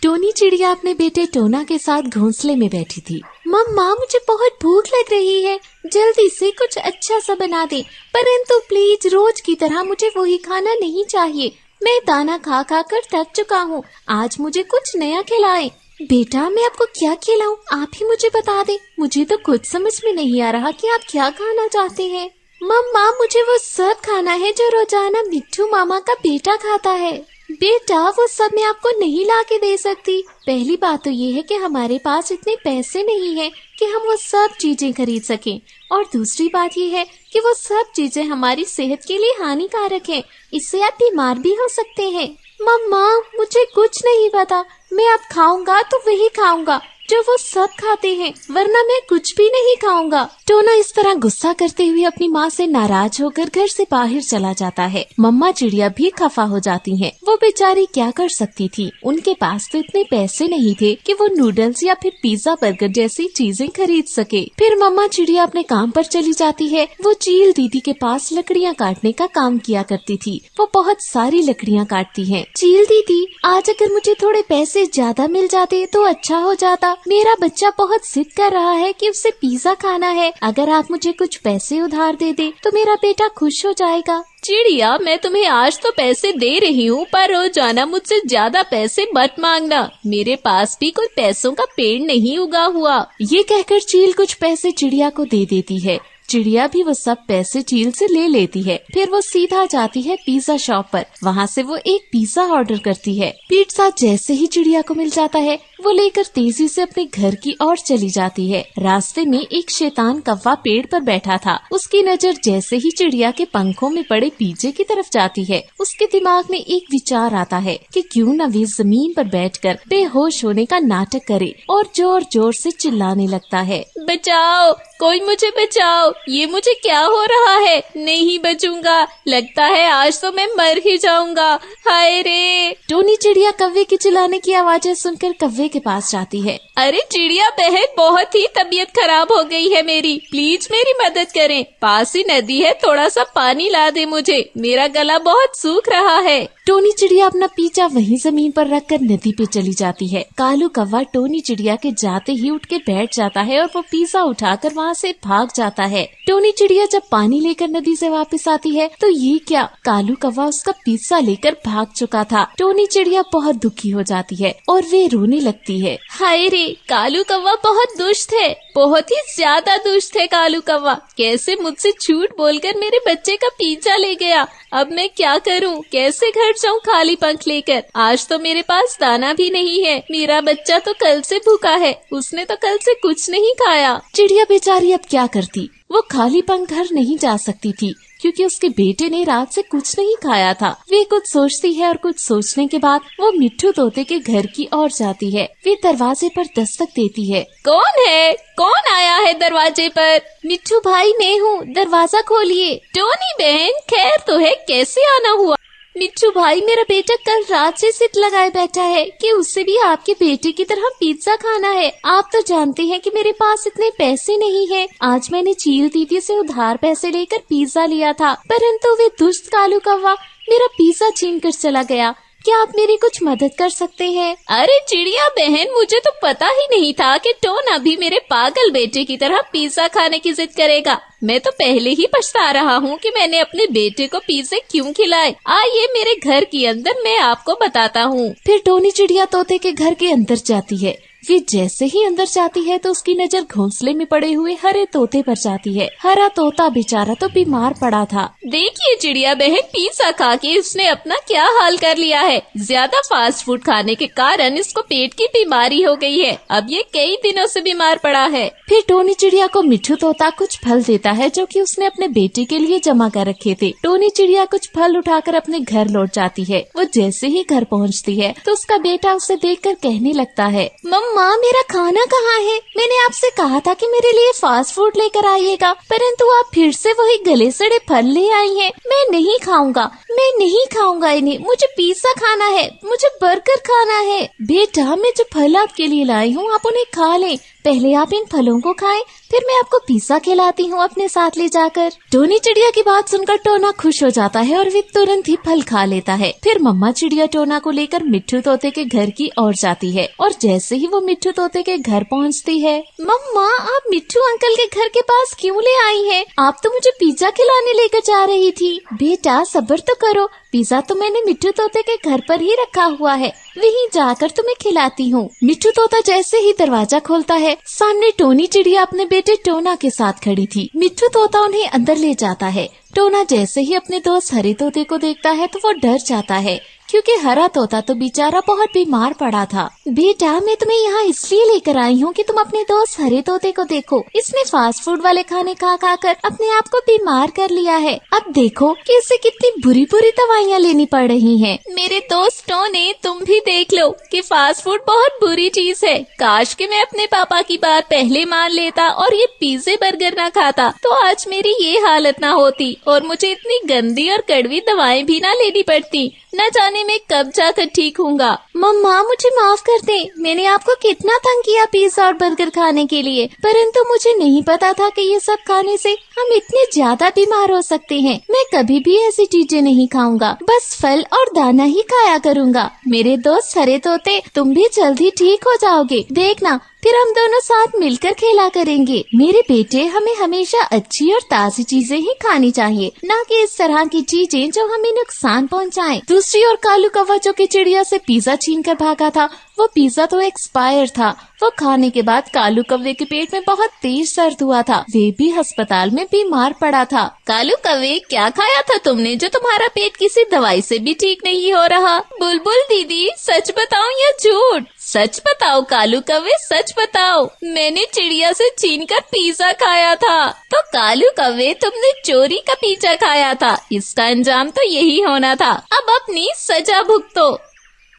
Tony चिड़िया अपने बेटे टोना के साथ घोंसले में बैठी थी। मम्मा, मुझे बहुत भूख लग रही है, जल्दी से कुछ अच्छा सा बना दे, परंतु प्लीज रोज की तरह मुझे वही खाना नहीं चाहिए। मैं दाना खा खा कर थक चुका हूँ, आज मुझे कुछ नया खिलाए। बेटा, मैं आपको क्या खिलाऊं, आप ही मुझे बता दे। मुझे तो कुछ समझ में नहीं आ रहा कि आप क्या खाना चाहते हैं। मम्मा, मुझे वो सब खाना है जो रोजाना मिट्ठू मामा का बेटा खाता है। बेटा, वो सब मैं आपको नहीं ला के दे सकती। पहली बात तो ये है कि हमारे पास इतने पैसे नहीं है कि हम वो सब चीजें खरीद सकें, और दूसरी बात ये है कि वो सब चीजें हमारी सेहत के लिए हानिकारक है, इससे आप बीमार भी हो सकते हैं। मम्मा, मुझे कुछ नहीं पता, मैं अब खाऊंगा तो वही खाऊंगा जो वो सब खाते हैं, वरना मैं कुछ भी नहीं खाऊंगा। टोना इस तरह गुस्सा करते हुए अपनी माँ से नाराज होकर घर से बाहर चला जाता है। मम्मा चिड़िया भी खफा हो जाती हैं। वो बेचारी क्या कर सकती थी, उनके पास तो इतने पैसे नहीं थे कि वो नूडल्स या फिर पिज्जा बर्गर जैसी चीजें खरीद सके। फिर मम्मा चिड़िया अपने काम पर चली जाती है। वो चील दीदी के पास लकड़ियाँ काटने का काम किया करती थी। वो बहुत सारी लकड़ियाँ काटती है। चील दीदी, आज अगर मुझे थोड़े पैसे ज्यादा मिल जाते तो अच्छा हो जाता। मेरा बच्चा बहुत जिद कर रहा है कि उसे पिज्जा खाना है। अगर आप मुझे कुछ पैसे उधार दे दे तो मेरा बेटा खुश हो जाएगा। चिड़िया, मैं तुम्हें आज तो पैसे दे रही हूँ, पर रोजाना मुझसे ज्यादा पैसे मत मांगना। मेरे पास भी कोई पैसों का पेड़ नहीं उगा हुआ। ये कहकर चील कुछ पैसे चिड़िया को दे देती है। चिड़िया भी वो सब पैसे चील से ले लेती है। फिर वो सीधा जाती है पिज्जा शॉप पर। वहाँ से वो एक पिज्जा ऑर्डर करती है। पिज्जा जैसे ही चिड़िया को मिल जाता है, वो लेकर तेजी से अपने घर की ओर चली जाती है। रास्ते में एक शैतान कौवा पेड़ पर बैठा था। उसकी नजर जैसे ही चिड़िया के पंखों में पड़े पिज्जे की तरफ जाती है, उसके दिमाग में एक विचार आता है कि क्यों न वे जमीन पर बैठकर बेहोश होने का नाटक करे, और जोर जोर से चिल्लाने लगता है, बचाओ, कोई मुझे बचाओ, ये मुझे क्या हो रहा है, नहीं बचूंगा, लगता है आज तो मैं मर ही जाऊंगा, हाय रे। टोनी चिड़िया कौवे की चिल्लाने की आवाजें सुनकर कौवे के पास जाती है। अरे चिड़िया बहन, बहुत ही तबीयत खराब हो गई है मेरी, प्लीज मेरी मदद करें, पास ही नदी है, थोड़ा सा पानी ला दे मुझे, मेरा गला बहुत सूख रहा है। टोनी चिड़िया अपना पीछा वहीं जमीन पर रखकर नदी पे चली जाती है। कालू कौवा टोनी चिड़िया के जाते ही उठ के बैठ जाता है और वो पिज्जा उठाकर वहाँ से भाग जाता है। टोनी चिड़िया जब पानी लेकर नदी से वापस आती है तो ये क्या, कालू कौवा उसका पिज्जा लेकर भाग चुका था। टोनी चिड़िया बहुत दुखी हो जाती है और वे रोने लगती है। हाय रे, कालू कौवा बहुत दुष्ट है, बहुत ही ज्यादा दुष्ट है कालू कौवा, कैसे मुझसे झूठ बोलकर मेरे बच्चे का पिज्जा ले गया। अब मैं क्या करूं, कैसे घर जाऊं खाली पंख लेकर, आज तो मेरे पास दाना भी नहीं है, मेरा बच्चा तो कल से भूखा है, उसने तो कल से कुछ नहीं खाया। चिड़िया बेचारी अब क्या करती, वो खाली पंख घर नहीं जा सकती थी क्योंकि उसके बेटे ने रात से कुछ नहीं खाया था। वे कुछ सोचती है और कुछ सोचने के बाद वो मिट्ठू तोते के घर की ओर जाती है। वे दरवाजे पर दस्तक देती है। कौन है, कौन आया है दरवाजे पर? मिट्ठू भाई, मैं हूँ, दरवाजा खोलिए। टोनी बहन, खैर तो है, कैसे आना हुआ? मिट्ठू भाई, मेरा बेटा कल रात से जिद लगाए बैठा है कि उसे भी आपके बेटे की तरह पिज्जा खाना है। आप तो जानते हैं कि मेरे पास इतने पैसे नहीं हैं। आज मैंने चील दीदी से उधार पैसे लेकर पिज्जा लिया था, परंतु वे दुष्ट कालू कौवा मेरा पिज्जा छीन कर चला गया। क्या आप मेरी कुछ मदद कर सकते हैं? अरे चिड़िया बहन, मुझे तो पता ही नहीं था कि टोना भी मेरे पागल बेटे की तरह पिज्जा खाने की जिद करेगा। मैं तो पहले ही पछता रहा हूँ कि मैंने अपने बेटे को पिज्जे क्यों खिलाए। आइए मेरे घर के अंदर, मैं आपको बताता हूँ। फिर टोनी चिड़िया तोते के घर के अंदर जाती है। वे जैसे ही अंदर जाती है तो उसकी नजर घोंसले में पड़े हुए हरे तोते पर जाती है। हरा तोता बेचारा तो बीमार पड़ा था। देखिए चिड़िया बहन, पिज्जा खा के इसने अपना क्या हाल कर लिया है। ज्यादा फास्ट फूड खाने के कारण इसको पेट की बीमारी हो गई है। अब ये कई दिनों से बीमार पड़ा है। फिर टोनी चिड़िया को मिट्ठू तोता कुछ फल देता है जो कि उसने अपने बेटे के लिए जमा कर रखे थे। टोनी चिड़िया कुछ फल उठाकर अपने घर लौट जाती है। वो जैसे ही घर पहुँचती है तो उसका बेटा उसे देखकर कहने लगता है, मम्मा, मम्मा मेरा खाना कहाँ है? मैंने आपसे कहा था कि मेरे लिए फास्ट फूड लेकर आइएगा, परंतु आप फिर से वही गले सड़े फल ले आई हैं। मैं नहीं खाऊंगा, मैं नहीं खाऊंगा इन्हें। मुझे पिज्जा खाना है, मुझे बर्गर खाना है। बेटा मैं जो फल आपके लिए लाई हूँ आप उन्हें खा लें। पहले आप इन फलों को खाएं, फिर मैं आपको पिज्जा खिलाती हूँ अपने साथ ले जाकर। टोनी चिड़िया की बात सुनकर टोना खुश हो जाता है और वे तुरंत ही फल खा लेता है। फिर मम्मा चिड़िया टोना को लेकर मिट्ठू तोते के घर की ओर जाती है और जैसे ही वो मिट्ठू तोते के घर पहुँचती है, मम्मा आप मिट्ठू अंकल के घर के पास क्यों ले आई है? आप तो मुझे पिज्जा खिलाने लेकर जा रही थी। बेटा सब्र तो करो, पिज्जा तो मैंने मिट्ठू तोते के घर पर ही रखा हुआ है, वहीं जाकर तुम्हें खिलाती हूँ। मिट्ठू तोता जैसे ही दरवाजा खोलता है, सामने टोनी चिड़िया अपने बेटे टोना के साथ खड़ी थी। मिट्ठू तोता उन्हें अंदर ले जाता है। टोना जैसे ही अपने दोस्त हरे तोते को देखता है तो वो डर जाता है, क्योंकि हरा तोता तो बेचारा बहुत बीमार पड़ा था। बेटा मैं तुम्हें यहाँ इसलिए लेकर आई हूँ कि तुम अपने दोस्त हरे तोते को देखो। इसने फास्ट फूड वाले खाने खा कर अपने आप को बीमार कर लिया है। अब देखो कि इसे कितनी बुरी बुरी दवाइयाँ लेनी पड़ रही हैं। मेरे दोस्तों ने तुम भी देख लो कि फास्ट फूड बहुत बुरी चीज है। काश कि मैं अपने पापा की बात पहले मान लेता और ये पिज्जे बर्गर ना खाता, तो आज मेरी ये हालत ना होती और मुझे इतनी गंदी और कड़वी दवाएं भी ना लेनी पड़ती। न जाने मैं कब जाकर ठीक होऊंगा। मम्मा मुझे माफ कर दे, मैंने आपको कितना तंग किया पिज्जा और बर्गर खाने के लिए, परंतु मुझे नहीं पता था कि ये सब खाने से हम इतने ज्यादा बीमार हो सकते हैं। मैं कभी भी ऐसी चीजें नहीं खाऊंगा, बस फल और दाना ही खाया करूंगा। मेरे दोस्त हरे तोते तुम भी जल्दी ठीक हो जाओगे, देखना फिर हम दोनों साथ मिलकर खेला करेंगे। मेरे बेटे हमें हमेशा अच्छी और ताज़ी चीजें ही खानी चाहिए, न कि इस तरह की चीजें जो हमें नुकसान पहुंचाएं। दूसरी ओर कालू कौवा जो कि चिड़िया से पिज्जा छीन कर भागा था, वो पिज्जा तो एक्सपायर था। वो खाने के बाद कालू कौवे के पेट में बहुत तेज दर्द हुआ था, वे भी अस्पताल में बीमार पड़ा था। कालू कौवे क्या खाया था तुमने जो तुम्हारा पेट किसी दवाई से भी ठीक नहीं हो रहा? बुलबुल दीदी सच बताओ या झूठ? सच बताओ कालू कौवे, सच बताओ। मैंने चिड़िया से छीन कर पिज्जा खाया था। तो कालू कौवे तुमने चोरी का पिज्जा खाया था, इसका अंजाम तो यही होना था। अब अपनी सजा भुगतो।